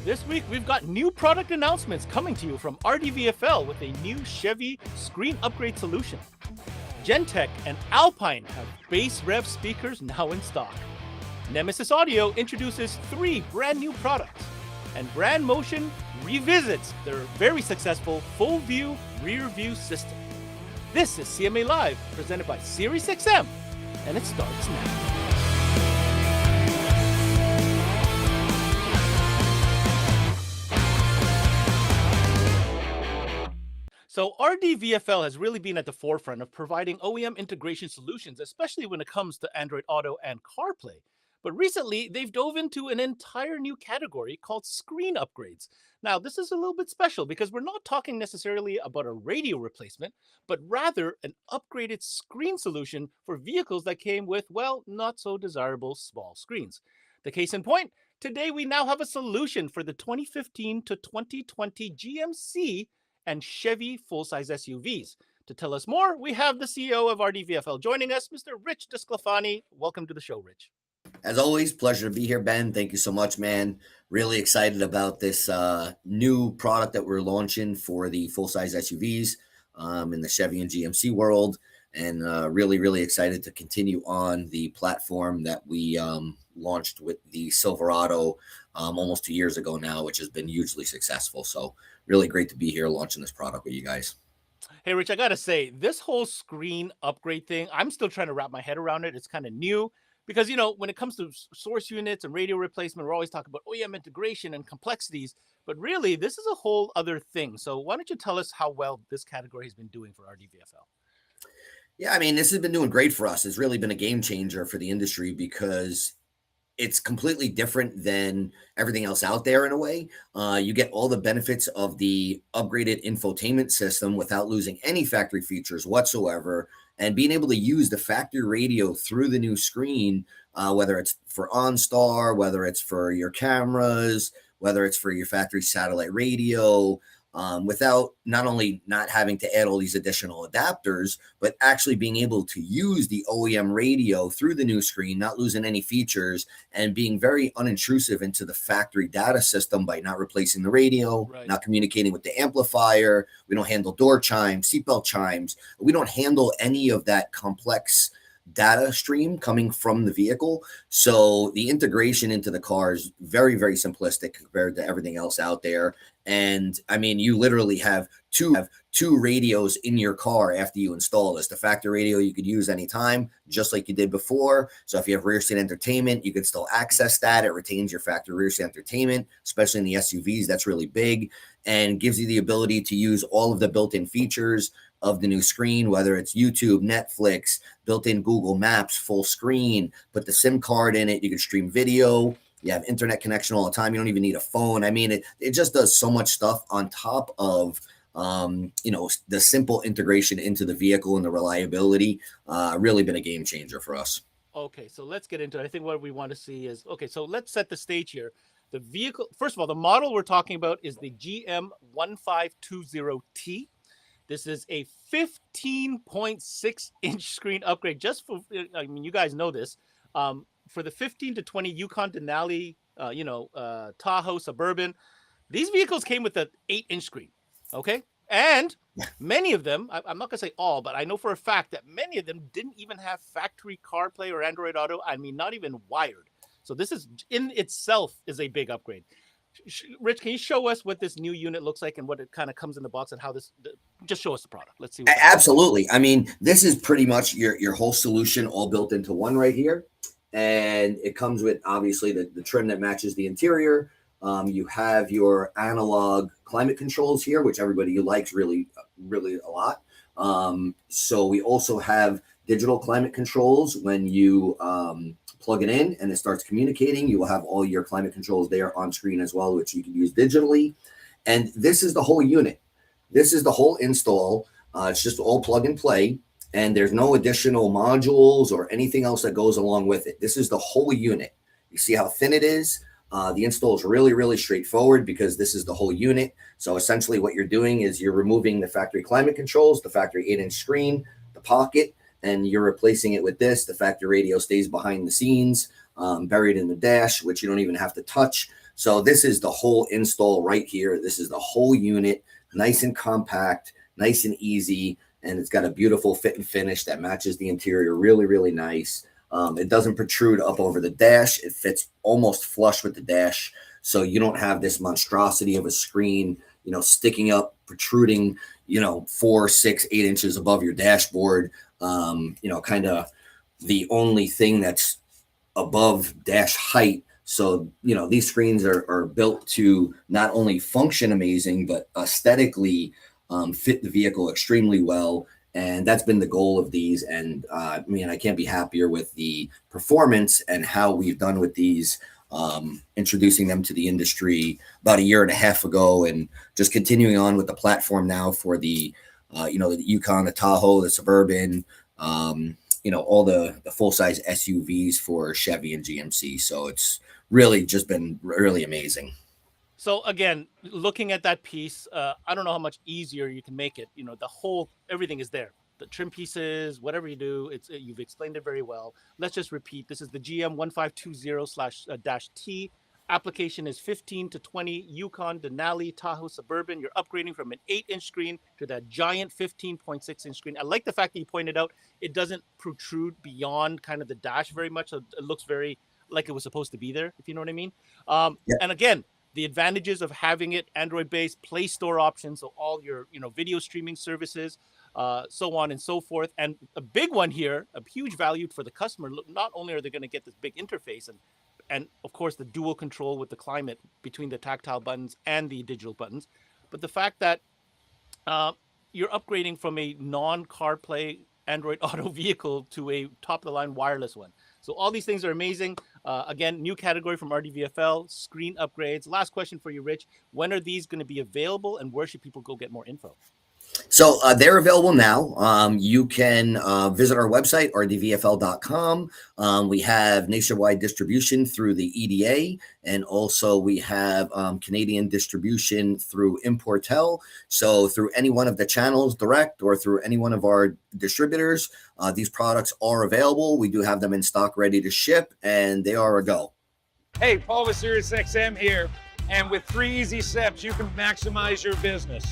This week, we've got new product announcements coming to you from RDVFL with a new Chevy screen upgrade solution. GENTEC and Alpine have bass rev speakers now in stock. NEMESIS Audio introduces 3 brand new products. And BRANDMOTION revisits their very successful full view rear view system. This is CMA Live, presented by SiriusXM, and it starts now. So RDVFL has really been at the forefront of providing OEM integration solutions, especially when it comes to Android Auto and CarPlay. But recently, they've dove into an entire new category called screen upgrades. Now, this is a little bit special because we're not talking necessarily about a radio replacement, but rather an upgraded screen solution for vehicles that came with, well, not so desirable small screens. The case in point, today we now have a solution for the 2015 to 2020 GMC and Chevy full-size SUVs. To tell us more, we have the CEO of RDVFL joining us, Mr. Rich Desclafani. Welcome to the show, Rich. As always, pleasure to be here, Ben. Thank you so much, man. Really excited about this new product that we're launching for the full-size SUVs in the Chevy and GMC world, and really excited to continue on the platform that we launched with the Silverado almost 2 years ago now, which has been hugely successful. So really great to be here launching this product with you guys. Hey, Rich, I got to say, this whole screen upgrade thing, I'm still trying to wrap my head around it. It's kind of new because, you know, when it comes to source units and radio replacement, we're always talking about OEM integration and complexities. But really, this is a whole other thing. So why don't you tell us how well this category has been doing for RDVFL? Yeah, I mean, this has been doing great for us. It's really been a game changer for the industry because it's completely different than everything else out there in a way. You get all the benefits of the upgraded infotainment system without losing any factory features whatsoever, and being able to use the factory radio through the new screen, whether it's for OnStar, whether it's for your cameras, whether it's for your factory satellite radio, without not only not having to add all these additional adapters, but actually being able to use the OEM radio through the new screen, not losing any features, and being very unintrusive into the factory data system by not replacing the radio, not communicating with the amplifier. We don't handle door chimes, seatbelt chimes. We don't handle any of that complex data stream coming from the vehicle. So the integration into the car is very simplistic compared to everything else out there. And I mean, you literally have two radios in your car after you install this. The factory radio you could use anytime, just like you did before. So if you have rear seat entertainment, you can still access that. It retains your factory rear seat entertainment, especially in the SUVs. That's really big and gives you the ability to use all of the built-in features of the new screen, whether it's YouTube, Netflix, built-in Google Maps, full screen, put the SIM card in it. You can stream video. You have internet connection all the time. You don't even need a phone. I mean, it just does so much stuff on top of, the simple integration into the vehicle and the reliability. Really been a game changer for us. Okay, so let's get into it. I think what we want to see is, okay, so let's set the stage here. The vehicle, first of all, the model we're talking about is the GM1520T. This is a 15.6 inch screen upgrade. Just for, I mean, you guys know this. For the 15 to 20 Yukon Denali, Tahoe Suburban, these vehicles came with an 8-inch screen. Okay, and many of them, I'm not gonna say all, but I know for a fact that many of them didn't even have factory CarPlay or Android Auto. I mean, not even wired. So this is in itself is a big upgrade. Rich, can you show us what this new unit looks like and what it kind of comes in the box and how this, just show us the product. Let's see. Absolutely. I mean, this is pretty much your whole solution all built into one right here. And it comes with obviously the trim that matches the interior. You have your analog climate controls here, which everybody likes really a lot. So we also have digital climate controls. When you plug it in and it starts communicating, you will have all your climate controls there on screen as well, which you can use digitally. And this is the whole unit. This is the whole install. It's just all plug and play, and there's no additional modules or anything else that goes along with it. This is the whole unit. You see how thin it is? The install is really straightforward because this is the whole unit. So essentially what you're doing is you're removing the factory climate controls, the factory 8-inch screen, the pocket, and you're replacing it with this. The factory radio stays behind the scenes, buried in the dash, which you don't even have to touch. So this is the whole install right here. This is the whole unit, nice and compact, nice and easy. And it's got a beautiful fit and finish that matches the interior really, really nice. It doesn't protrude up over the dash. It fits almost flush with the dash. So you don't have this monstrosity of a screen, sticking up, protruding, 4, 6, 8 inches above your dashboard. Kind of the only thing that's above dash height. So, these screens are built to not only function amazing, but aesthetically fit the vehicle extremely well. And that's been the goal of these. And I can't be happier with the performance and how we've done with these, introducing them to the industry about a year and a half ago, and just continuing on with the platform now for the, the Yukon, the Tahoe, the Suburban, all the full-size SUVs for Chevy and GMC. So it's really just been really amazing. So again, looking at that piece, I don't know how much easier you can make it. Everything is there. The trim pieces, whatever you do, you've explained it very well. Let's just repeat. This is the GM 1520/-T. Application is 15 to 20 Yukon, Denali, Tahoe, Suburban. You're upgrading from an 8-inch screen to that giant 15.6-inch screen. I like the fact that you pointed out it doesn't protrude beyond kind of the dash very much. So it looks very like it was supposed to be there, if you know what I mean. Yeah. And again, the advantages of having it Android-based, Play Store options, so all your video streaming services, so on and so forth. And a big one here, a huge value for the customer. Not only are they going to get this big interface and of course the dual control with the climate between the tactile buttons and the digital buttons, but the fact that you're upgrading from a non-CarPlay Android Auto vehicle to a top-of-the-line wireless one. So all these things are amazing. Again, new category from RDVFL, screen upgrades. Last question for you, Rich. When are these going to be available, and where should people go get more info? So they're available now. You can visit our website, rdvfl.com. We have nationwide distribution through the EDA, and also we have Canadian distribution through Importel. So through any one of the channels direct or through any one of our distributors, these products are available. We do have them in stock ready to ship, and they are a go. Hey, Paul with SiriusXM here. And with 3 easy steps, you can maximize your business.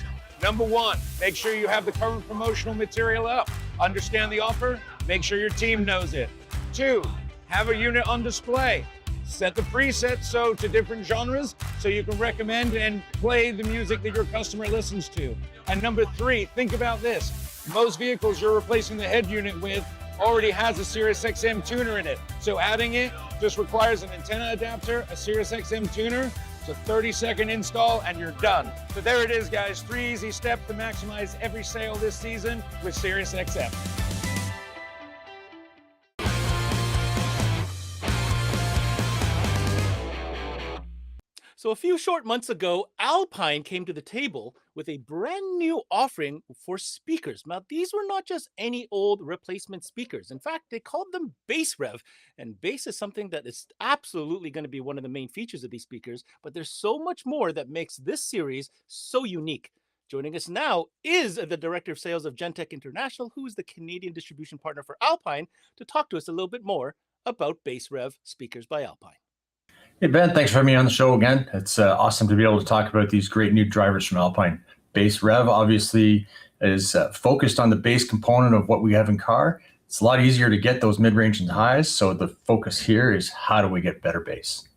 Number 1, make sure you have the current promotional material up. Understand the offer, make sure your team knows it. 2, have a unit on display. Set the presets to different genres so you can recommend and play the music that your customer listens to. And number 3, think about this. Most vehicles you're replacing the head unit with already has a SiriusXM tuner in it. So adding it just requires an antenna adapter, a SiriusXM tuner. It's a 30-second install and you're done. So there it is, guys. 3 easy steps to maximize every sale this season with SiriusXM. So a few short months ago, Alpine came to the table with a brand new offering for speakers. Now, these were not just any old replacement speakers. In fact, they called them bass rev. And bass is something that is absolutely going to be one of the main features of these speakers. But there's so much more that makes this series so unique. Joining us now is the Director of Sales of GENTEC International, who is the Canadian distribution partner for Alpine, to talk to us a little bit more about bass rev speakers by Alpine. Hey, Ben, thanks for having me on the show again. It's awesome to be able to talk about these great new drivers from Alpine. Bass rev obviously is focused on the bass component of what we have in car. It's a lot easier to get those mid-range and highs, so the focus here is how do we get better bass.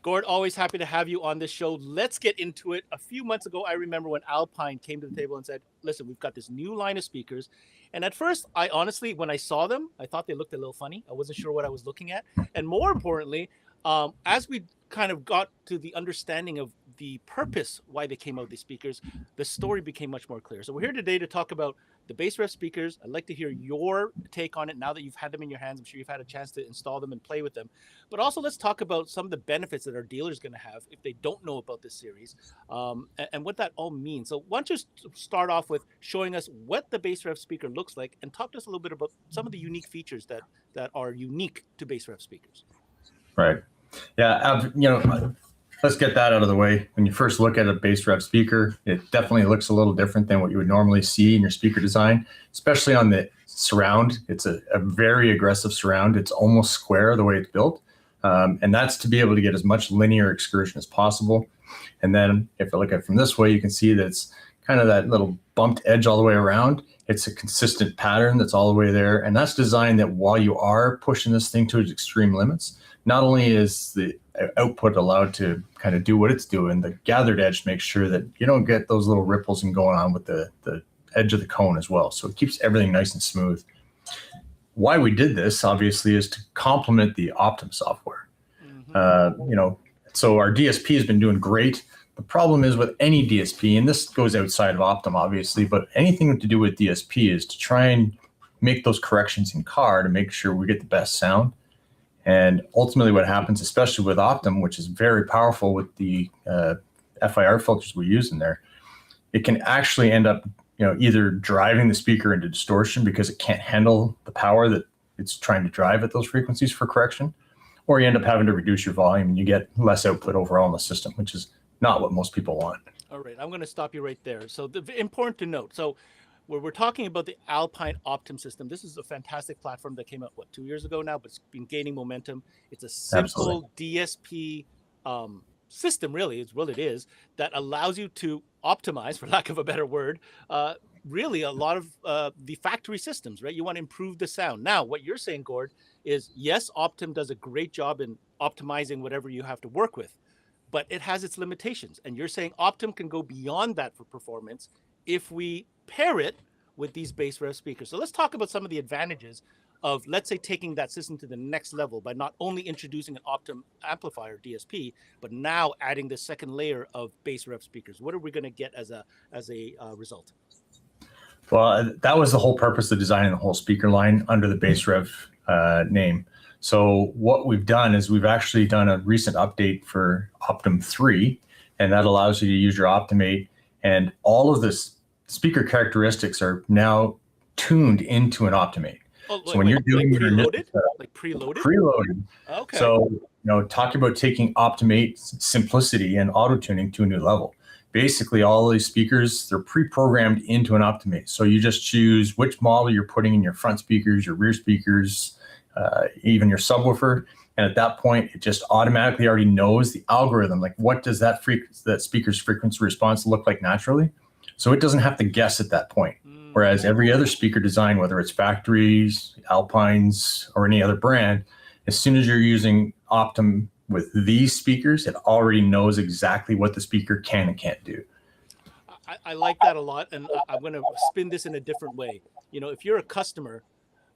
Gord, always happy to have you on this show. Let's get into it. A few months ago, I remember when Alpine came to the table and said, listen, we've got this new line of speakers. And at first, I honestly, when I saw them, I thought they looked a little funny. I wasn't sure what I was looking at. And more importantly, as we kind of got to the understanding of the purpose why they came out with these speakers, the story became much more clear. So we're here today to talk about the bass rev speakers. I'd like to hear your take on it now that you've had them in your hands. I'm sure you've had a chance to install them and play with them. But also let's talk about some of the benefits that our dealers are going to have if they don't know about this series, and what that all means. So why don't you start off with showing us what the bass rev speaker looks like, and talk to us a little bit about some of the unique features that are unique to bass rev speakers. Right. Yeah. Let's get that out of the way. When you first look at a bass rev speaker, it definitely looks a little different than what you would normally see in your speaker design, especially on the surround. It's a very aggressive surround. It's almost square the way it's built. And that's to be able to get as much linear excursion as possible. And then if I look at it from this way, you can see that it's kind of that little bumped edge all the way around. It's a consistent pattern that's all the way there. And that's designed that while you are pushing this thing to its extreme limits, not only is the output allowed to kind of do what it's doing, the gathered edge makes sure that you don't get those little ripples and going on with the edge of the cone as well. So it keeps everything nice and smooth. Why we did this, obviously, is to complement the Optim software. So our DSP has been doing great. The problem is with any DSP, and this goes outside of Optim, obviously, but anything to do with DSP is to try and make those corrections in car to make sure we get the best sound. And ultimately what happens, especially with Optim, which is very powerful with the FIR filters we use in there, it can actually end up either driving the speaker into distortion because it can't handle the power that it's trying to drive at those frequencies for correction, or you end up having to reduce your volume and you get less output overall in the system, which is not what most people want. All right, I'm going to stop you right there. So important to note. So where we're talking about the Alpine Optim system, this is a fantastic platform that came out, 2 years ago now, but it's been gaining momentum. It's a simple DSP system, really, is what it is, that allows you to optimize, for lack of a better word, really a lot of the factory systems, right? You want to improve the sound. Now, what you're saying, Gord, is yes, Optim does a great job in optimizing whatever you have to work with, but it has its limitations. And you're saying Optim can go beyond that for performance if we pair it with these bass rev speakers. So let's talk about some of the advantages of, let's say, taking that system to the next level by not only introducing an Optim amplifier DSP, but now adding the second layer of bass rev speakers. What are we going to get as a result? Well, that was the whole purpose of designing the whole speaker line under the bass rev name. So what we've done is we've actually done a recent update for Optim 3, and that allows you to use your Optimate, and all of this speaker characteristics are now tuned into an Optimate. Oh, so when you're doing like preloaded? Like preloaded? Preloaded. Okay. So, talking about taking Optimate simplicity and auto-tuning to a new level. Basically, all of these speakers, they're pre-programmed into an Optimate. So you just choose which model you're putting in your front speakers, your rear speakers, even your subwoofer. And at that point, it just automatically already knows the algorithm, like what does that speaker's frequency response look like naturally? So it doesn't have to guess at that point. Whereas every other speaker design, whether it's factories, Alpines, or any other brand, as soon as you're using Optim with these speakers, it already knows exactly what the speaker can and can't do. I like that a lot, and I'm going to spin this in a different way. If you're a customer,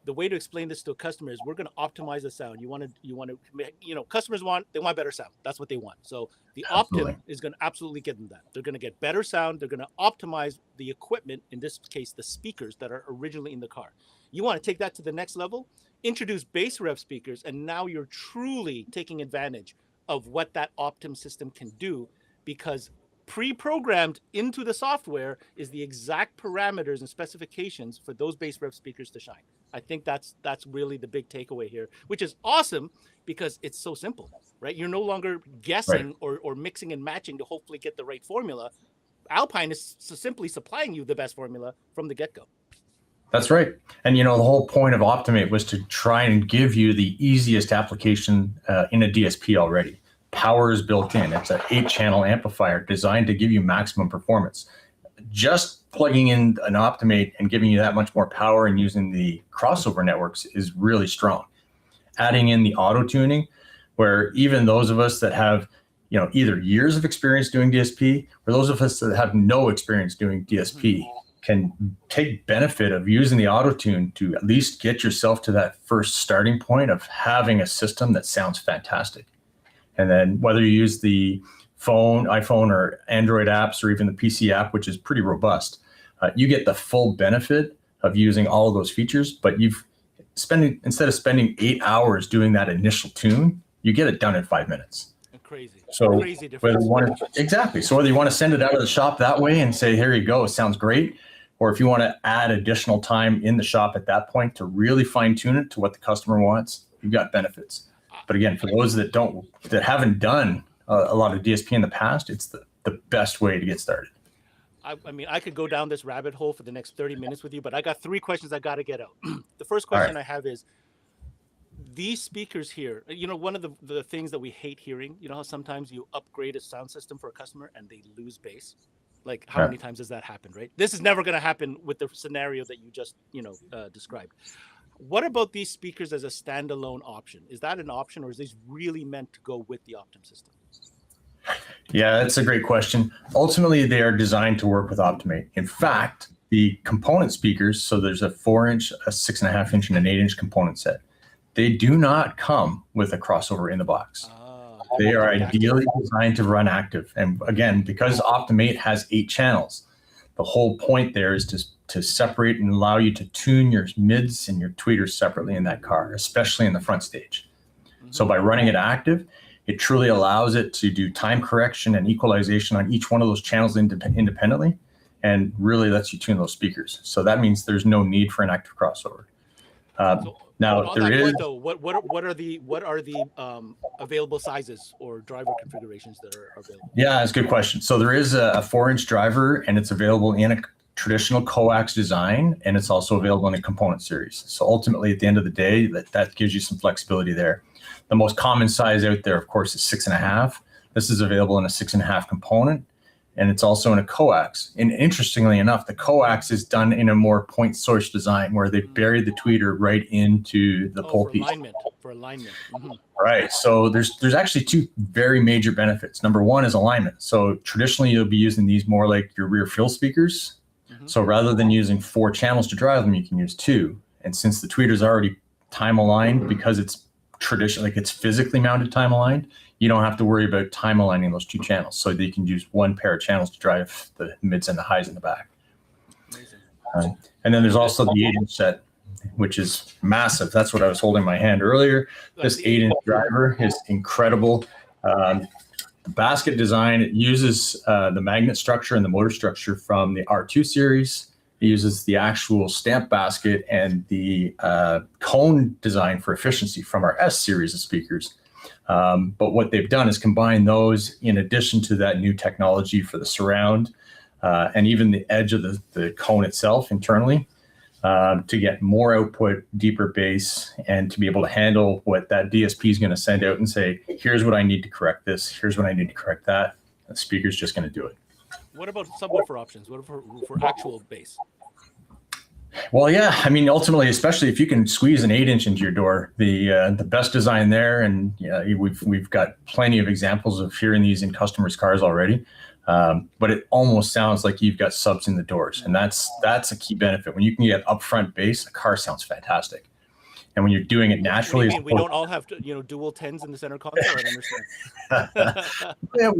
the way to explain this to a customer is we're going to optimize the sound. Customers want better sound. That's what they want. So the Optim is going to absolutely get them that. They're going to get better sound. They're going to optimize the equipment, in this case, the speakers that are originally in the car. You want to take that to the next level, introduce bass rev speakers, and now you're truly taking advantage of what that Optim system can do, because pre-programmed into the software is the exact parameters and specifications for those bass rev speakers to shine. I think that's really the big takeaway here, which is awesome because it's so simple, right? You're no longer guessing or mixing and matching to hopefully get the right formula. Alpine is simply supplying you the best formula from the get-go. That's right. And, the whole point of Optimate was to try and give you the easiest application in a DSP already. Power is built in. It's an 8-channel amplifier designed to give you maximum performance. Just plugging in an Optimate and giving you that much more power and using the crossover networks is really strong. Adding in the auto tuning, where even those of us that have, either years of experience doing DSP, or those of us that have no experience doing DSP, can take benefit of using the auto tune to at least get yourself to that first starting point of having a system that sounds fantastic. And then whether you use the iPhone or Android apps, or even the PC app, which is pretty robust, you get the full benefit of using all of those features, but instead of spending 8 hours doing that initial tune, you get it done in 5 minutes. Crazy. So crazy difference. Exactly. So whether you want to send it out of the shop that way and say, here you go, it sounds great, or if you want to add additional time in the shop at that point to really fine tune it to what the customer wants, you've got benefits. But again, for those that haven't done a lot of DSP in the past, it's the best way to get started. I could go down this rabbit hole for the next 30 minutes with you, but I got 3 questions I got to get out. The first question I have is, these speakers here, one of the things that we hate hearing, how sometimes you upgrade a sound system for a customer and they lose bass. Like how many times has that happened, right? This is never going to happen with the scenario that you just, described. What about these speakers as a standalone option? Is that an option, or is this really meant to go with the Optum system? Yeah, that's a great question. Ultimately, they are designed to work with Optimate. In fact, the component speakers, so there's a 4-inch, a 6.5-inch, and an 8-inch component set. They do not come with a crossover in the box. They are ideally designed to run active. And again, because Optimate has 8 channels, the whole point there is to separate and allow you to tune your mids and your tweeters separately in that car, especially in the front stage. So by running it active, it truly allows it to do time correction and equalization on each one of those channels independently, and really lets you tune those speakers. So that means there's no need for an active crossover. Now there is. Though, what are the available sizes or driver configurations that are available? Yeah, that's a good question. So there is a 4-inch driver, and it's available in a traditional coax design, and it's also available in a component series. So ultimately, at the end of the day, that gives you some flexibility there. The most common size out there, of course, is 6.5. This is available in a 6.5 component, and it's also in a coax. And interestingly enough, the coax is done in a more point source design where they bury the tweeter right into the pole piece. For alignment. Right. So there's actually 2 very major benefits. Number one is alignment. So traditionally, you'll be using these more like your rear fill speakers. So rather than using 4 channels to drive them, you can use 2. And since the tweeter is already time aligned, because it's traditionally, like it's physically mounted time aligned, you don't have to worry about time aligning those 2 channels. So that you can use 1 pair of channels to drive the mids and the highs in the back. And then there's also the 8-inch set, which is massive. That's what I was holding in my hand earlier. This 8-inch driver is incredible. The basket design, it uses the magnet structure and the motor structure from the R2 series. It uses the actual stamp basket and the cone design for efficiency from our S series of speakers. But what they've done is combine those in addition to that new technology for the surround and even the edge of the cone itself internally to get more output, deeper bass, and to be able to handle what that DSP is going to send out and say, here's what I need to correct this, here's what I need to correct that. The speaker's just going to do it. What about subwoofer options? What for actual bass? Well, yeah, I mean, ultimately, especially if you can squeeze an 8-inch into your door, the best design there, and we've got plenty of examples of hearing these in customers' cars already. But it almost sounds like you've got subs in the doors, and that's a key benefit. When you can get upfront bass, a car sounds fantastic. And when you're doing it naturally, we don't all have dual 10s in the center console. I understand. Yeah,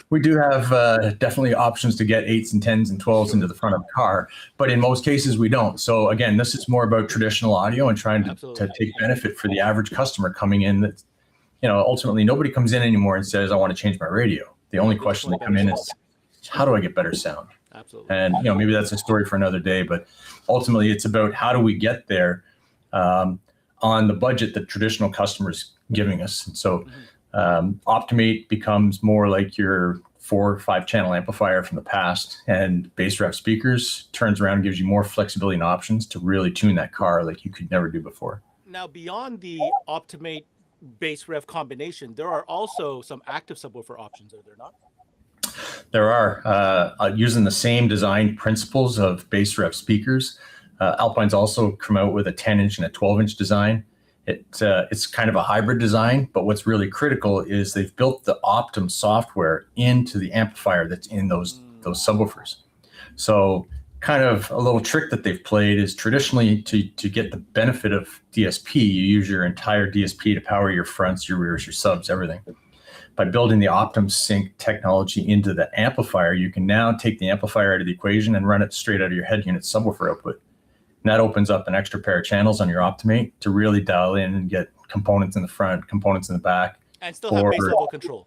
we do have definitely options to get 8s and 10s and 12s into the front of the car, but in most cases we don't. So again, this is more about traditional audio and trying to take benefit for the average customer coming in. That ultimately nobody comes in anymore and says, I want to change my radio. The only question they come in is, how do I get better sound? Absolutely. And maybe that's a story for another day, but ultimately it's about how do we get there on the budget that traditional customers giving us. And so Optimate becomes more like your 4 or 5 channel amplifier from the past, and bass ref speakers turns around and gives you more flexibility and options to really tune that car like you could never do before. Now, beyond the Optimate bass ref combination, there are also some active subwoofer options, are there not? There are, using the same design principles of bass ref speakers. Alpine's also come out with a 10-inch and a 12-inch design. It's kind of a hybrid design, but what's really critical is they've built the Optum software into the amplifier that's in those subwoofers. So kind of a little trick that they've played is traditionally to get the benefit of DSP, you use your entire DSP to power your fronts, your rears, your subs, everything. By building the Optum Sync technology into the amplifier, you can now take the amplifier out of the equation and run it straight out of your head unit subwoofer output. And that opens up an extra pair of channels on your Optimate to really dial in and get components in the front, components in the back. And still have bass level control.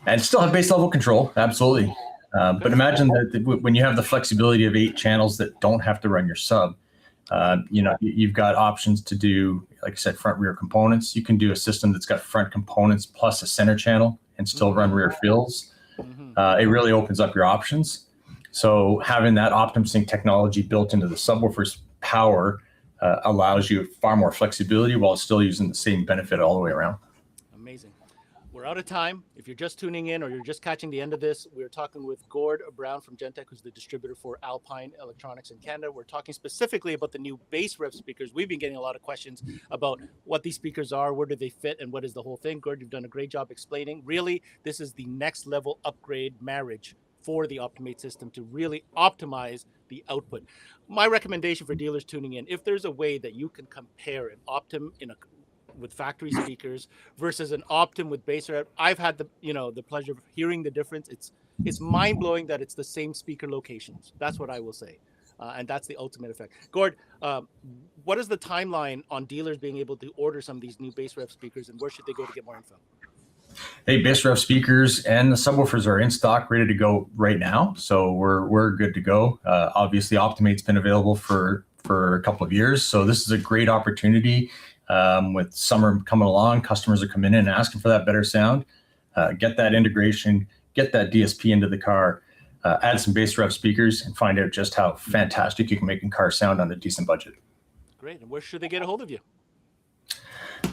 And still have bass level control, absolutely. But imagine that when you have the flexibility of 8 channels that don't have to run your sub, you've got options to do, like I said, front rear components. You can do a system that's got front components plus a center channel and still run rear fills. It really opens up your options. So having that Optum Sync technology built into the subwoofer's power allows you far more flexibility while still using the same benefit all the way around. Amazing. We're out of time. If you're just tuning in or you're just catching the end of this, we're talking with Gord Brown from GENTEC, who's the distributor for Alpine Electronics in Canada. We're talking specifically about the new bass rev speakers. We've been getting a lot of questions about what these speakers are, where do they fit, and what is the whole thing. Gord, you've done a great job explaining. Really, this is the next level upgrade marriage for the Optimate system to really optimize the output. My recommendation for dealers tuning in, if there's a way that you can compare an Optim with factory speakers versus an Optim with bass rev, I've had the pleasure of hearing the difference. It's mind blowing that it's the same speaker locations. That's what I will say, and that's the ultimate effect. Gord, what is the timeline on dealers being able to order some of these new bass rev speakers, and where should they go to get more info? Hey, bass rev speakers and the subwoofers are in stock, ready to go right now. So we're good to go. Obviously, Optimate's been available for a couple of years, so this is a great opportunity. With summer coming along, customers are coming in and asking for that better sound. Get that integration, get that DSP into the car, add some bass rev speakers, and find out just how fantastic you can make a car sound on a decent budget. Great. And where should they get a hold of you?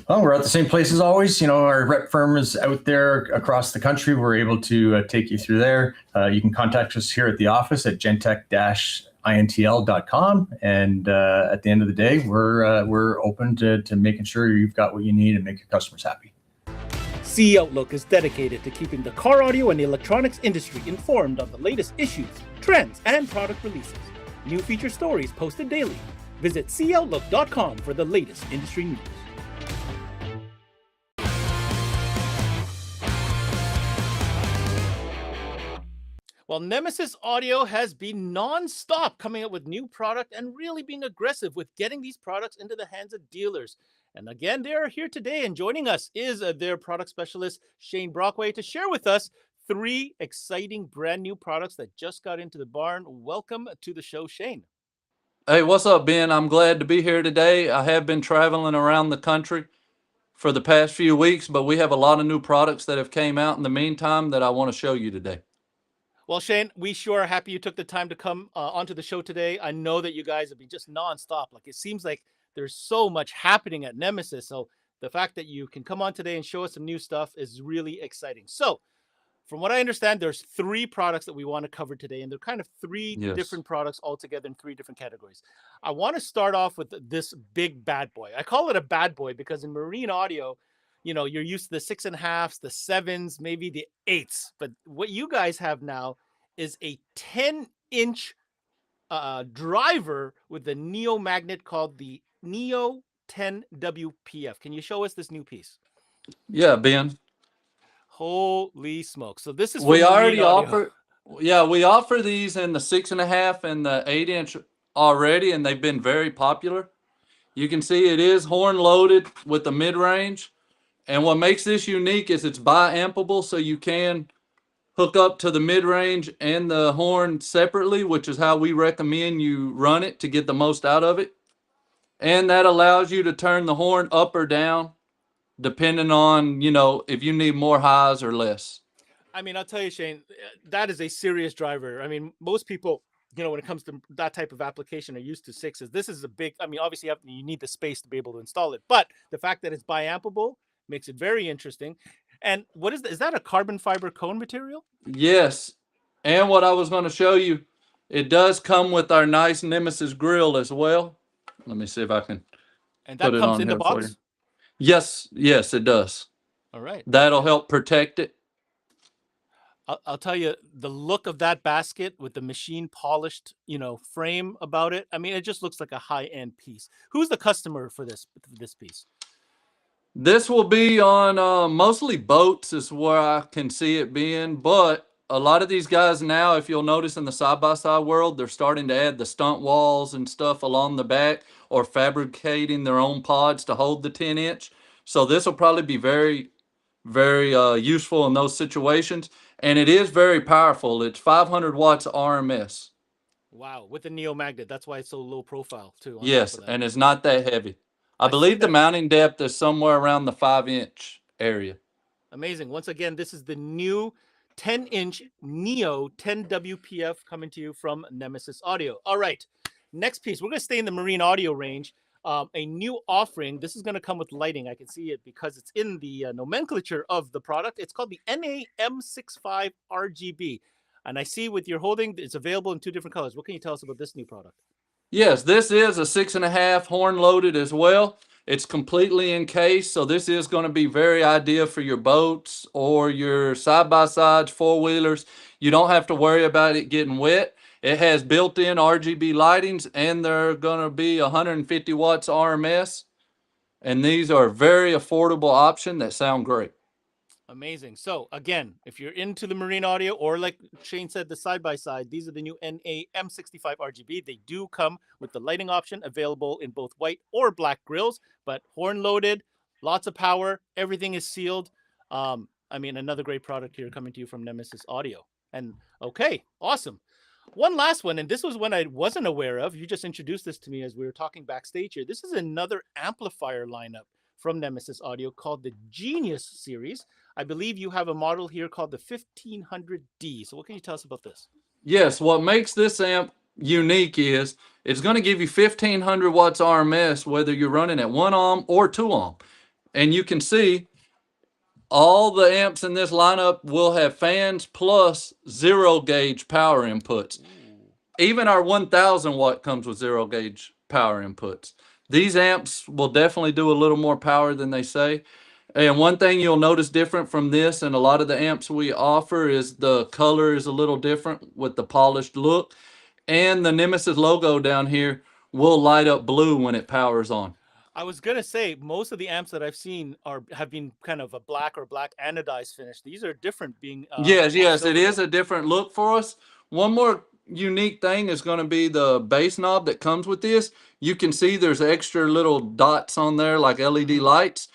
Well, we're at the same place as always. Our rep firm is out there across the country. We're able to take you through there. You can contact us here at the office at gentec-intl.com. And at the end of the day, we're open to making sure you've got what you need and make your customers happy. CE Outlook is dedicated to keeping the car audio and the electronics industry informed on the latest issues, trends, and product releases. New feature stories posted daily. Visit ceoutlook.com for the latest industry news. Well, Nemesis Audio has been non-stop coming up with new product and really being aggressive with getting these products into the hands of dealers. And again, they are here today, and joining us is their product specialist, Shane Brockway, to share with us 3 exciting brand new products that just got into the barn. Welcome to the show, Shane. Hey, what's up, Ben? I'm glad to be here today. I have been traveling around the country for the past few weeks, but we have a lot of new products that have came out in the meantime that I want to show you today. Well, Shane, we sure are happy you took the time to come onto the show today. I know that you guys have been just nonstop. Like, it seems like there's so much happening at Nemesis. So the fact that you can come on today and show us some new stuff is really exciting. So from what I understand, there's 3 products that we want to cover today, and they're kind of 3 different products altogether in 3 different categories. I want to start off with this big bad boy. I call it a bad boy because in marine audio, you're used to the 6.5s, the 7s, maybe the 8s. But what you guys have now is a 10-inch driver with the Neo magnet called the Neo 10WPF. Can you show us this new piece? Yeah, Ben. Holy smokes. So this is we offer these in the 6.5 and the 8-inch already, and they've been very popular. You can see it is horn loaded with the mid-range. And what makes this unique is it's bi-ampable, so you can hook up to the mid-range and the horn separately, which is how we recommend you run it to get the most out of it. And that allows you to turn the horn up or down, depending on, if you need more highs or less. I mean, I'll tell you, Shane, that is a serious driver. I mean, most people, when it comes to that type of application are used to 6s. This is a big, obviously you need the space to be able to install it. But the fact that it's bi-ampable makes it very interesting. And what is that a carbon fiber cone material? Yes. And what I was going to show you, it does come with our nice Nemesis grill as well. Let me see if I can and that put it comes on in here the for box? you. Yes, it does. All right. That'll help protect it. I'll tell you, the look of that basket with the machine polished, frame about it. I mean, it just looks like a high-end piece. Who's the customer for this piece? This will be on mostly boats is where I can see it being, but a lot of these guys now, if you'll notice in the side-by-side world, they're starting to add the stunt walls and stuff along the back or fabricating their own pods to hold the 10-inch. So this will probably be very, very useful in those situations. And it is very powerful. It's 500 watts RMS. Wow, with the Neo magnet. That's why it's so low profile, too. Yes, and it's not that heavy. I believe the mounting depth is somewhere around the 5-inch area. Amazing. Once again, this is the new 10-inch Neo 10WPF coming to you from Nemesis Audio. All right, next piece. We're going to stay in the marine audio range. a new offering. This is going to come with lighting. I can see it because it's in the nomenclature of the product. It's called the NEM65 RGB. And I see with your holding, it's available in 2 different colors. What can you tell us about this new product? Yes, this is a 6.5 horn loaded as well. It's completely encased, so this is going to be very ideal for your boats or your side-by-sides, 4-wheelers. You don't have to worry about it getting wet. It has built-in RGB lightings, and they're going to be 150 watts RMS. And these are a very affordable option that sound great. Amazing. So again, if you're into the marine audio, or like Shane said, the side-by-side, these are the new NAM65 RGB. They do come with the lighting option, available in both white or black grills, but horn loaded, lots of power, everything is sealed. I mean, another great product here coming to you from Nemesis Audio. And okay, awesome. One last one, and this was one I wasn't aware of. You just introduced this to me as we were talking backstage here. This is another amplifier lineup from Nemesis Audio called the Genius series. I believe you have a model here called the 1500D. So what can you tell us about this? Yes, what makes this amp unique is it's going to give you 1500 watts RMS, whether you're running at 1 ohm or 2 ohm. And you can see all the amps in this lineup will have fans plus 0 gauge power inputs. Even our 1000 watt comes with 0 gauge power inputs. These amps will definitely do a little more power than they say. And one thing you'll notice different from this and a lot of the amps we offer is the color is a little different with the polished look. And the Nemesis logo down here will light up blue when it powers on. I was going to say, most of the amps that I've seen have been kind of a black or black anodized finish. These are different being... yes, it is a different look for us. One more unique thing is going to be the bass knob that comes with this. You can see there's extra little dots on there like LED lights.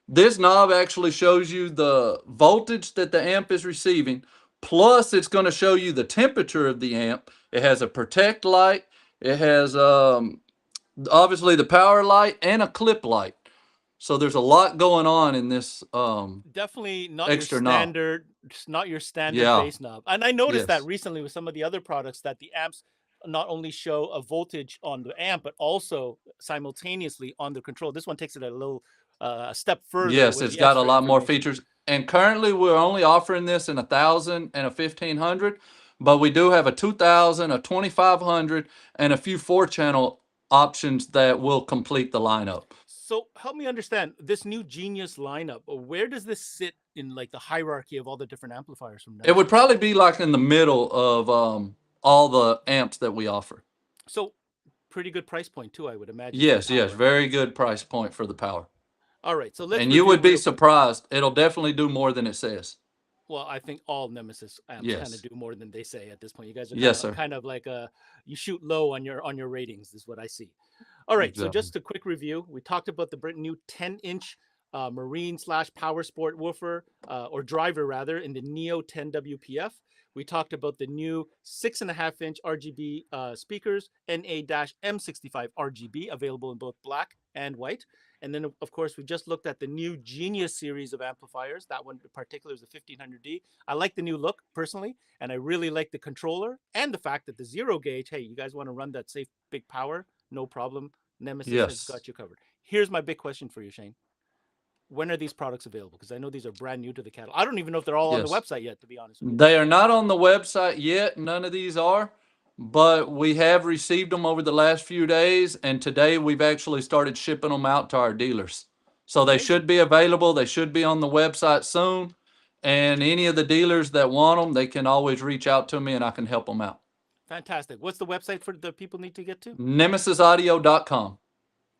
This knob actually shows you the voltage that the amp is receiving, plus it's going to show you the temperature of the amp. It has a protect light. It has obviously the power light and a clip light. So there's a lot going on in this definitely not extra your standard knob. Not your standard bass knob. And I noticed that recently with some of the other products that the amps not only show a voltage on the amp, but also simultaneously on the control. This one takes it a little step further. Yes, it's got a lot more features. And currently we're only offering this in 1000 and a 1500, but we do have a 2000, a 2500, and a few 4-channel options that will complete the lineup. So help me understand this new Genius lineup. Where does this sit in like the hierarchy of all the different amplifiers from Nemesis? It would probably be like in the middle of all the amps that we offer. So pretty good price point too, I would imagine. Yes, very good price point for the power. All right, so let's. And you would be surprised. It'll definitely do more than it says. Well, I think all Nemesis amps kind of do more than they say at this point. You guys are kind of like you shoot low on your ratings, is what I see. All right, so just a quick review. We talked about the brand new 10-inch marine/power sport woofer or driver rather in the Neo 10 WPF. We talked about the new 6.5-inch RGB speakers, NA-M65 RGB, available in both black and white. And then, of course, we just looked at the new Genius series of amplifiers. That one in particular is the 1500D. I like the new look, personally, and I really like the controller and the fact that the 0 gauge, hey, you guys want to run that safe, big power? No problem. Nemesis has got you covered. Here's my big question for you, Shane. When are these products available? Because I know these are brand new to the catalog. I don't even know if they're all on the website yet, to be honest with you. They are not on the website yet. None of these are. But we have received them over the last few days. And today we've actually started shipping them out to our dealers. So they should be available. They should be on the website soon. And any of the dealers that want them, they can always reach out to me and I can help them out. Fantastic. What's the website for the people need to get to? NemesisAudio.com.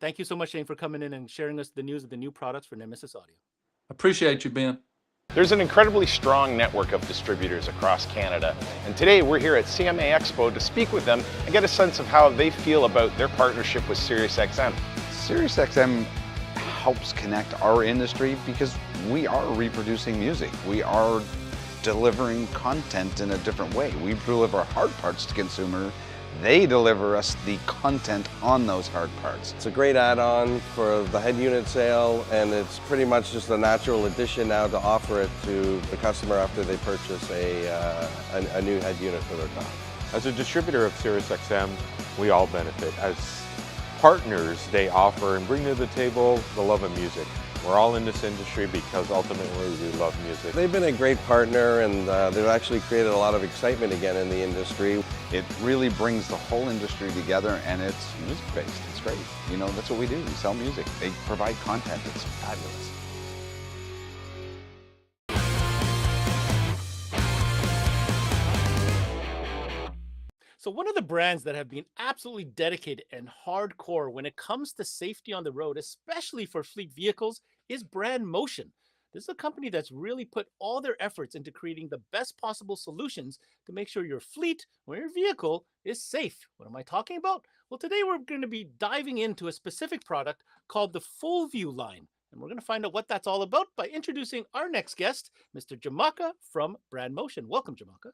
Thank you so much, Shane, for coming in and sharing us the news of the new products for Nemesis Audio. Appreciate you, Ben. There's an incredibly strong network of distributors across Canada, and today we're here at CMA Expo to speak with them and get a sense of how they feel about their partnership with SiriusXM. SiriusXM helps connect our industry because we are reproducing music. We are delivering content in a different way. We deliver hard parts to consumer. They deliver us the content on those hard parts. It's a great add-on for the head unit sale, and it's pretty much just a natural addition now to offer it to the customer after they purchase a new head unit for their car. As a distributor of SiriusXM, we all benefit. As partners they offer and bring to the table the love of music. We're all in this industry because ultimately we love music. They've been a great partner, and they've actually created a lot of excitement again in the industry. It really brings the whole industry together, and it's music-based. It's great. You know, that's what we do. We sell music. They provide content. It's fabulous. So one of the brands that have been absolutely dedicated and hardcore when it comes to safety on the road, especially for fleet vehicles, is BRANDMOTION. This is a company that's really put all their efforts into creating the best possible solutions to make sure your fleet or your vehicle is safe. What am I talking about? Well, today we're going to be diving into a specific product called the Full View line. And we're going to find out what that's all about by introducing our next guest, Mr. Jamaka from BRANDMOTION. Welcome, Jamaka.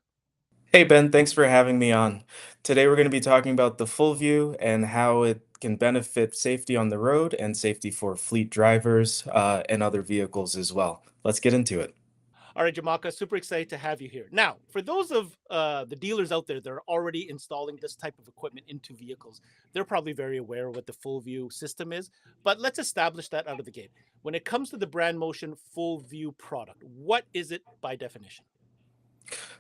Hey Ben, thanks for having me on. Today we're going to be talking about the full view and how it can benefit safety on the road and safety for fleet drivers and other vehicles as well. Let's get into it. All right, Jamaka, super excited to have you here. Now, for those of the dealers out there that are already installing this type of equipment into vehicles, they're probably very aware of what the full view system is, but let's establish that out of the gate. When it comes to the BRANDMOTION full view product, what is it by definition?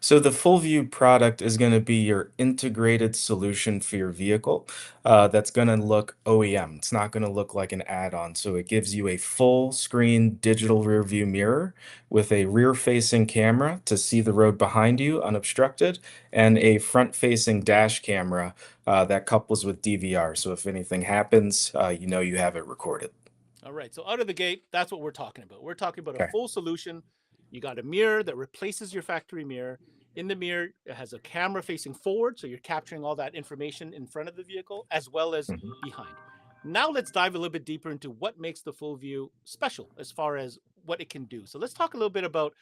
So the full view product is going to be your integrated solution for your vehicle that's going to look OEM. It's not going to look like an add-on. So it gives you a full screen digital rear view mirror with a rear facing camera to see the road behind you unobstructed, and a front facing dash camera that couples with DVR. So if anything happens, you know you have it recorded. All right, so out of the gate, that's what we're talking about. We're talking about a Okay. full solution. You got a mirror that replaces your factory mirror. In the mirror, it has a camera facing forward, so you're capturing all that information in front of the vehicle as well as Mhm. behind. Now let's dive a little bit deeper into what makes the full view special as far as what it can do. So let's talk a little bit about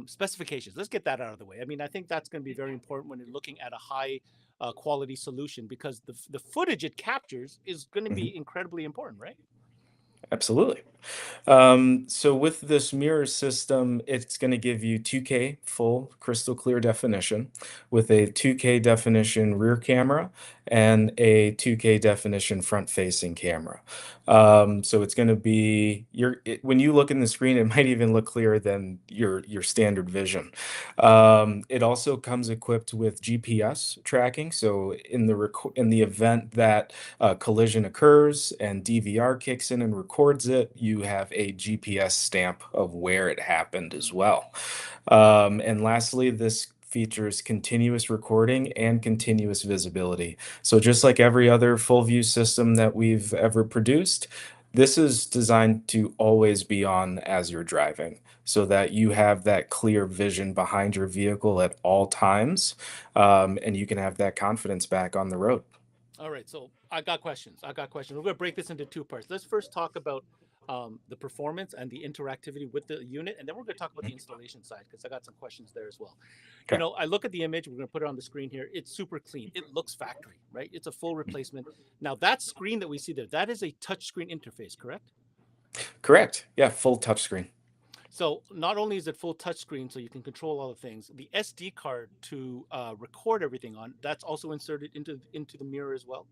specifications. Let's get that out of the way. I mean, I think that's going to be very important when you're looking at a high quality solution, because the footage it captures is going to Mhm. be incredibly important, right? Absolutely. So with this mirror system, it's going to give you 2K full crystal clear definition with a 2K definition rear camera and a 2K definition front facing camera. So it's going to be when you look in the screen, it might even look clearer than your standard vision. It also comes equipped with GPS tracking. So in the event that collision occurs and DVR kicks in and records it, you have a GPS stamp of where it happened as well. And lastly, this features continuous recording and continuous visibility. So just like every other full view system that we've ever produced, this is designed to always be on as you're driving so that you have that clear vision behind your vehicle at all times, and you can have that confidence back on the road. All right, so I got questions. We're going to break this into two parts. Let's first talk about the performance and the interactivity with the unit, and then we're going to talk about the installation side because I got some questions there as well. You Okay. know, I look at the image. We're going to put it on the screen here. It's super clean. It looks factory, right? It's a full replacement. Now that screen that we see there, that is a touchscreen interface, correct? Correct. Yeah, full touchscreen. So not only is it full touchscreen, so you can control all the things, the SD card to record everything on, that's also inserted into the mirror as well.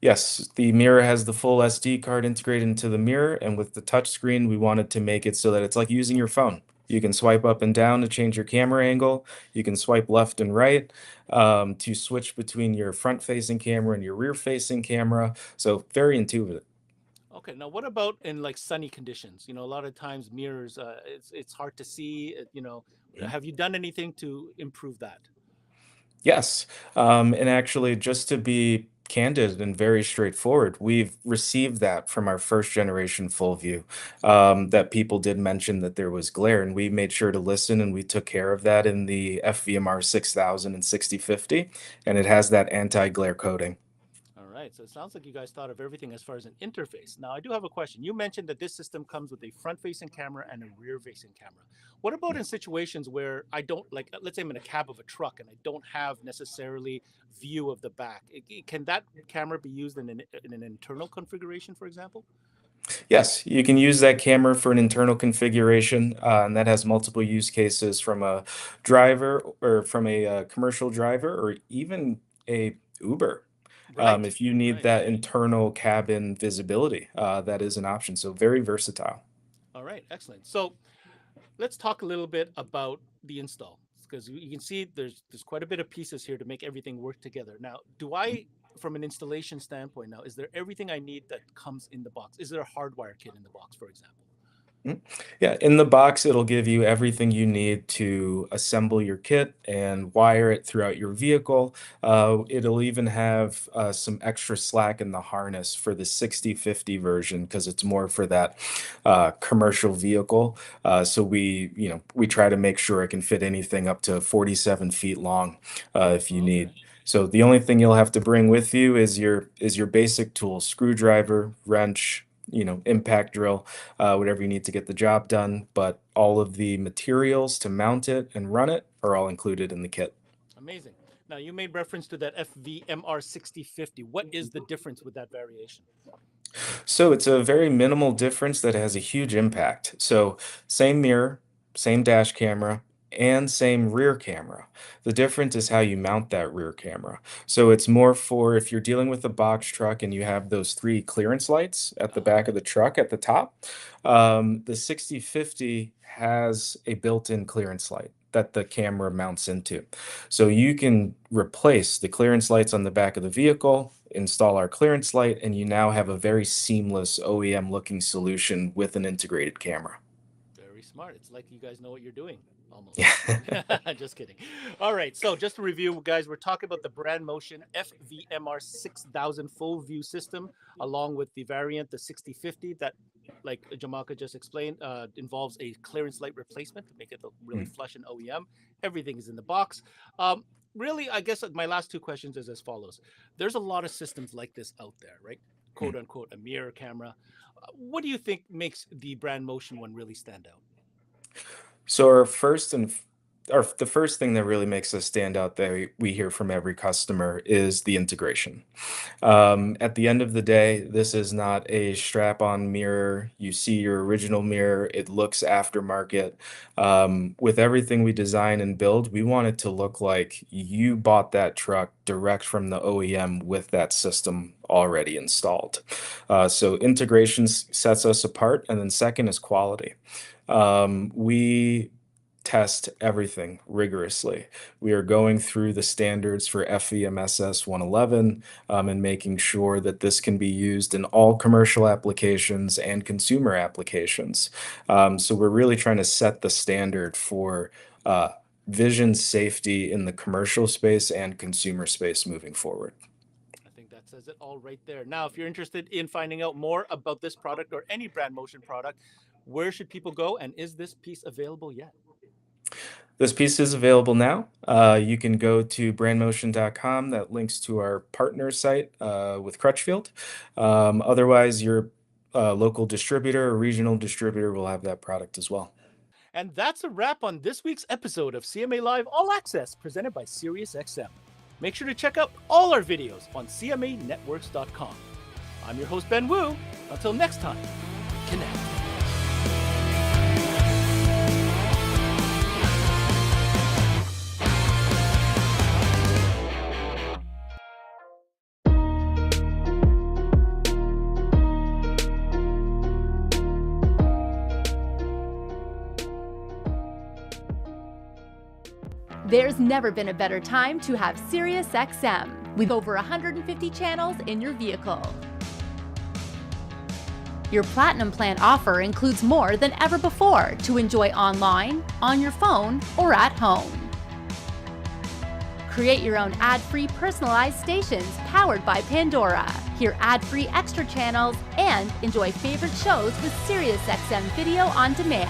Yes, the mirror has the full SD card integrated into the mirror, and with the touchscreen, we wanted to make it so that it's like using your phone. You can swipe up and down to change your camera angle. You can swipe left and right to switch between your front-facing camera and your rear-facing camera. So very intuitive. Okay, now what about in like sunny conditions? You know, a lot of times mirrors, it's hard to see. You know, have you done anything to improve that? Yes, and actually, just to be candid and very straightforward, we've received that from our first generation full view. That people did mention that there was glare, and we made sure to listen, and we took care of that in the FVMR 6000 and 6050, and it has that anti-glare coating. All right, so it sounds like you guys thought of everything as far as an interface. Now, I do have a question. You mentioned that this system comes with a front-facing camera and a rear-facing camera. What about in situations where I don't, like, let's say I'm in a cab of a truck and I don't have necessarily view of the back? Can that camera be used in an internal configuration, for example? Yes, you can use that camera for an internal configuration, and that has multiple use cases from a driver or from a commercial driver or even a Uber. Right. If you need Right. that internal cabin visibility, that is an option. So very versatile. All right. Excellent. So let's talk a little bit about the install because you can see there's quite a bit of pieces here to make everything work together. Now, from an installation standpoint, now is there everything I need that comes in the box? Is there a hardwire kit in the box, for example? Mm. Yeah, in the box, it'll give you everything you need to assemble your kit and wire it throughout your vehicle. It'll even have some extra slack in the harness for the 6050 version because it's more for that commercial vehicle. So we try to make sure it can fit anything up to 47 feet long if you need. So the only thing you'll have to bring with you is your basic tools: screwdriver, wrench, impact drill, whatever you need to get the job done. But all of the materials to mount it and run it are all included in the kit. Amazing. Now, you made reference to that FVMR 6050. What is the difference with that variation? So it's a very minimal difference that has a huge impact. So same mirror, same dash camera, and same rear camera. The difference is how you mount that rear camera. So it's more for if you're dealing with a box truck and you have those 3 clearance lights at the back of the truck at the top. The 6050 has a built-in clearance light that the camera mounts into. So you can replace the clearance lights on the back of the vehicle, install our clearance light, and you now have a very seamless OEM looking solution with an integrated camera. Very smart. It's like you guys know what you're doing, almost. Yeah. Just kidding. All right. So just to review, guys, we're talking about the BRANDMOTION FVMR 6000 full view system, along with the variant, the 6050, that, like Jamaka just explained, involves a clearance light replacement to make it look really flush and OEM. Everything is in the box. Really, I guess my last 2 questions is as follows. There's a lot of systems like this out there, right? Quote unquote, a mirror camera. What do you think makes the BRANDMOTION one really stand out? So the first thing that really makes us stand out that we hear from every customer is the integration. At the end of the day, this is not a strap-on mirror. You see your original mirror, it looks aftermarket. With everything we design and build, we want it to look like you bought that truck direct from the OEM with that system already installed. So integration sets us apart, and then second is quality. We test everything rigorously. We are going through the standards for FEMSS 111 and making sure that this can be used in all commercial applications and consumer applications. So we're really trying to set the standard for vision safety in the commercial space and consumer space moving forward. I think that says it all right there. Now, if you're interested in finding out more about this product or any BRANDMOTION product, where should people go, and is this piece available yet? This piece is available now. You can go to brandmotion.com. That links to our partner site with Crutchfield. Otherwise, your local distributor or regional distributor will have that product as well. And that's a wrap on this week's episode of CMA Live All Access, presented by SiriusXM. Make sure to check out all our videos on cmanetworks.com. I'm your host, Ben Wu. Until next time, connect. There's never been a better time to have SiriusXM with over 150 channels in your vehicle. Your Platinum Plan offer includes more than ever before to enjoy online, on your phone, or at home. Create your own ad-free personalized stations powered by Pandora. Hear ad-free extra channels and enjoy favorite shows with SiriusXM Video on Demand.